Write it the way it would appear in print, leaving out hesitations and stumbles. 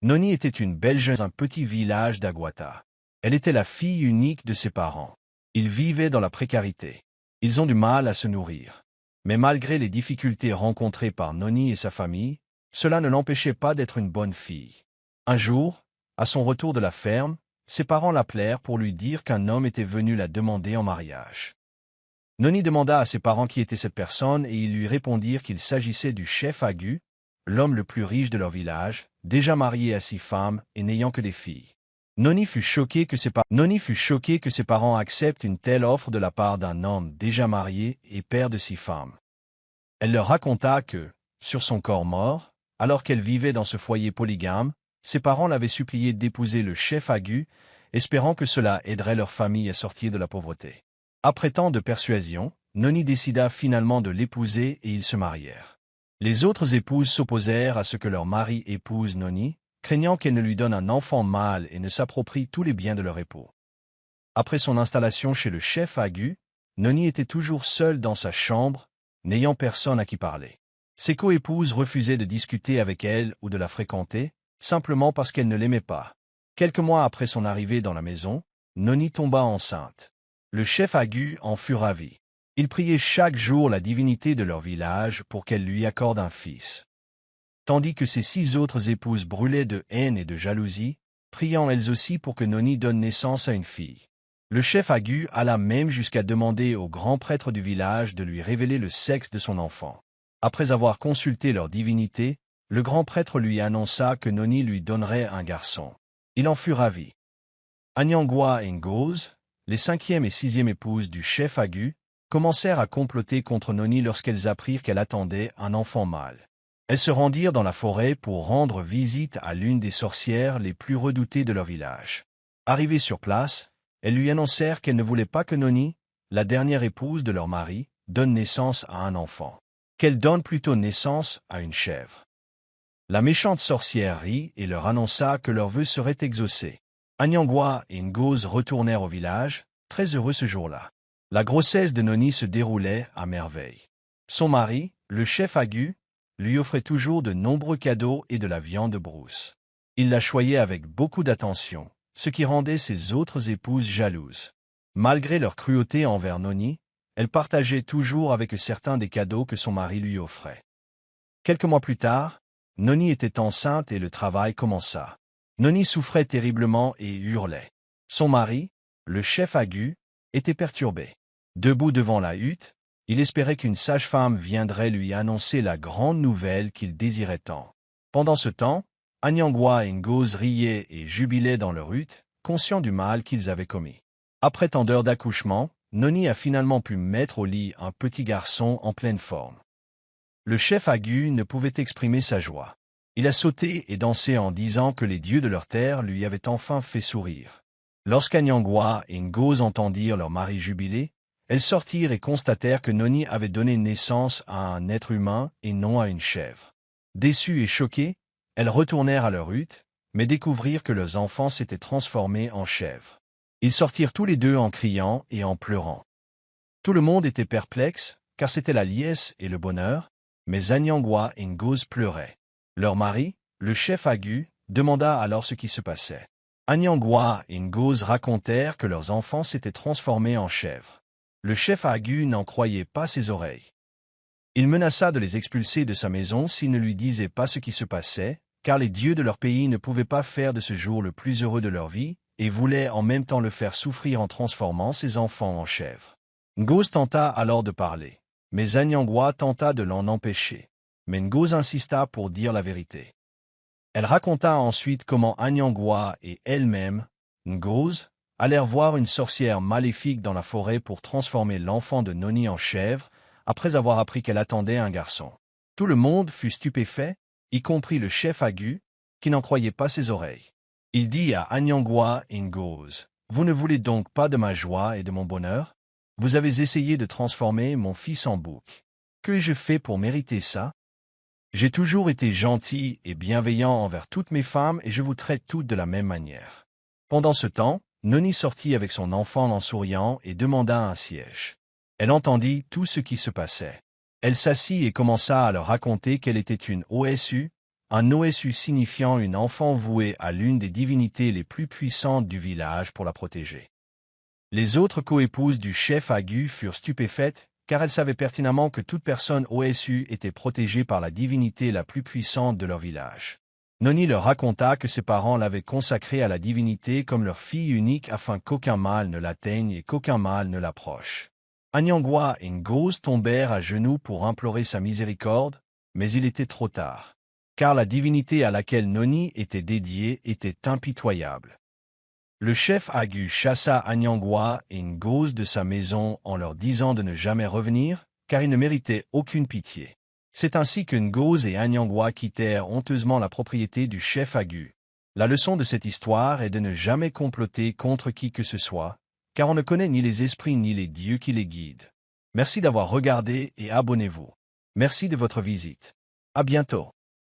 Noni était une belle jeune dans un petit village d'Aguata. Elle était la fille unique de ses parents. Ils vivaient dans la précarité. Ils ont du mal à se nourrir. Mais malgré les difficultés rencontrées par Noni et sa famille, cela ne l'empêchait pas d'être une bonne fille. Un jour, à son retour de la ferme, ses parents l'appelèrent pour lui dire qu'un homme était venu la demander en mariage. Noni demanda à ses parents qui était cette personne et ils lui répondirent qu'il s'agissait du chef Agu, l'homme le plus riche de leur village, déjà marié à 6 femmes et n'ayant que des filles. Noni fut choqué que ses parents acceptent une telle offre de la part d'un homme déjà marié et père de 6 femmes. Elle leur raconta que, sur son corps mort, alors qu'elle vivait dans ce foyer polygame, ses parents l'avaient supplié d'épouser le chef Agu, espérant que cela aiderait leur famille à sortir de la pauvreté. Après tant de persuasion, Noni décida finalement de l'épouser et ils se marièrent. Les autres épouses s'opposèrent à ce que leur mari épouse Noni, craignant qu'elle ne lui donne un enfant mâle et ne s'approprie tous les biens de leur époux. Après son installation chez le chef Agu, Noni était toujours seule dans sa chambre, n'ayant personne à qui parler. Ses coépouses refusaient de discuter avec elle ou de la fréquenter, simplement parce qu'elle ne l'aimait pas. Quelques mois après son arrivée dans la maison, Noni tomba enceinte. Le chef Agu en fut ravi. Il priait chaque jour la divinité de leur village pour qu'elle lui accorde un fils. Tandis que ses 6 autres épouses brûlaient de haine et de jalousie, priant elles aussi pour que Noni donne naissance à une fille. Le chef Agu alla même jusqu'à demander au grand prêtre du village de lui révéler le sexe de son enfant. Après avoir consulté leur divinité, le grand prêtre lui annonça que Noni lui donnerait un garçon. Il en fut ravi. Anyangwa et Ngoz, les 5e et 6e épouses du chef Agu, commencèrent à comploter contre Noni lorsqu'elles apprirent qu'elle attendait un enfant mâle. Elles se rendirent dans la forêt pour rendre visite à l'une des sorcières les plus redoutées de leur village. Arrivées sur place, elles lui annoncèrent qu'elles ne voulaient pas que Noni, la dernière épouse de leur mari, donne naissance à un enfant. Qu'elle donne plutôt naissance à une chèvre. La méchante sorcière rit et leur annonça que leurs vœux seraient exaucés. Anyangwa et Ngoz retournèrent au village, très heureux ce jour-là. La grossesse de Noni se déroulait à merveille. Son mari, le chef Agu, lui offrait toujours de nombreux cadeaux et de la viande brousse. Il la choyait avec beaucoup d'attention, ce qui rendait ses autres épouses jalouses. Malgré leur cruauté envers Noni, elle partageait toujours avec eux certains des cadeaux que son mari lui offrait. Quelques mois plus tard, Noni était enceinte et le travail commença. Noni souffrait terriblement et hurlait. Son mari, le chef Agu, était perturbé. Debout devant la hutte, il espérait qu'une sage-femme viendrait lui annoncer la grande nouvelle qu'il désirait tant. Pendant ce temps, Anyangwa et Ngoz riaient et jubilaient dans leur hutte, conscients du mal qu'ils avaient commis. Après tant d'heures d'accouchement, Noni a finalement pu mettre au lit un petit garçon en pleine forme. Le chef Agu ne pouvait exprimer sa joie. Il a sauté et dansé en disant que les dieux de leur terre lui avaient enfin fait sourire. Lorsqu'Anyangwa et Ngoz entendirent leur mari jubiler, elles sortirent et constatèrent que Noni avait donné naissance à un être humain et non à une chèvre. Déçues et choquées, elles retournèrent à leur hutte, mais découvrirent que leurs enfants s'étaient transformés en chèvres. Ils sortirent tous les deux en criant et en pleurant. Tout le monde était perplexe, car c'était la liesse et le bonheur, mais Anyangwa et Ngoz pleuraient. Leur mari, le chef Agu, demanda alors ce qui se passait. Anyangwa et Ngoz racontèrent que leurs enfants s'étaient transformés en chèvres. Le chef Agu n'en croyait pas ses oreilles. Il menaça de les expulser de sa maison s'ils ne lui disaient pas ce qui se passait, car les dieux de leur pays ne pouvaient pas faire de ce jour le plus heureux de leur vie, et voulaient en même temps le faire souffrir en transformant ses enfants en chèvres. Ngoz tenta alors de parler, mais Anyangwa tenta de l'en empêcher. Mais Ngoz insista pour dire la vérité. Elle raconta ensuite comment Anyangwa et elle-même, Ngoz, allèrent voir une sorcière maléfique dans la forêt pour transformer l'enfant de Noni en chèvre, après avoir appris qu'elle attendait un garçon. Tout le monde fut stupéfait, y compris le chef Agu, qui n'en croyait pas ses oreilles. Il dit à Anyangwa et Ngoz, « Vous ne voulez donc pas de ma joie et de mon bonheur? Vous avez essayé de transformer mon fils en bouc. Que ai-je fait pour mériter ça? J'ai toujours été gentil et bienveillant envers toutes mes femmes et je vous traite toutes de la même manière. » Pendant ce temps, Noni sortit avec son enfant en souriant et demanda un siège. Elle entendit tout ce qui se passait. Elle s'assit et commença à leur raconter qu'elle était une OSU, un OSU signifiant une enfant vouée à l'une des divinités les plus puissantes du village pour la protéger. Les autres coépouses du chef Agu furent stupéfaites, car elles savaient pertinemment que toute personne OSU était protégée par la divinité la plus puissante de leur village. Noni leur raconta que ses parents l'avaient consacrée à la divinité comme leur fille unique afin qu'aucun mal ne l'atteigne et qu'aucun mal ne l'approche. Anyangwa et Ngozi tombèrent à genoux pour implorer sa miséricorde, mais il était trop tard. Car la divinité à laquelle Noni était dédiée était impitoyable. Le chef Agu chassa Anyangwa et Ngozi de sa maison en leur disant de ne jamais revenir, car ils ne méritaient aucune pitié. C'est ainsi que Ngozi et Anyangwa quittèrent honteusement la propriété du chef Agu. La leçon de cette histoire est de ne jamais comploter contre qui que ce soit, car on ne connaît ni les esprits ni les dieux qui les guident. Merci d'avoir regardé et abonnez-vous. Merci de votre visite. À bientôt.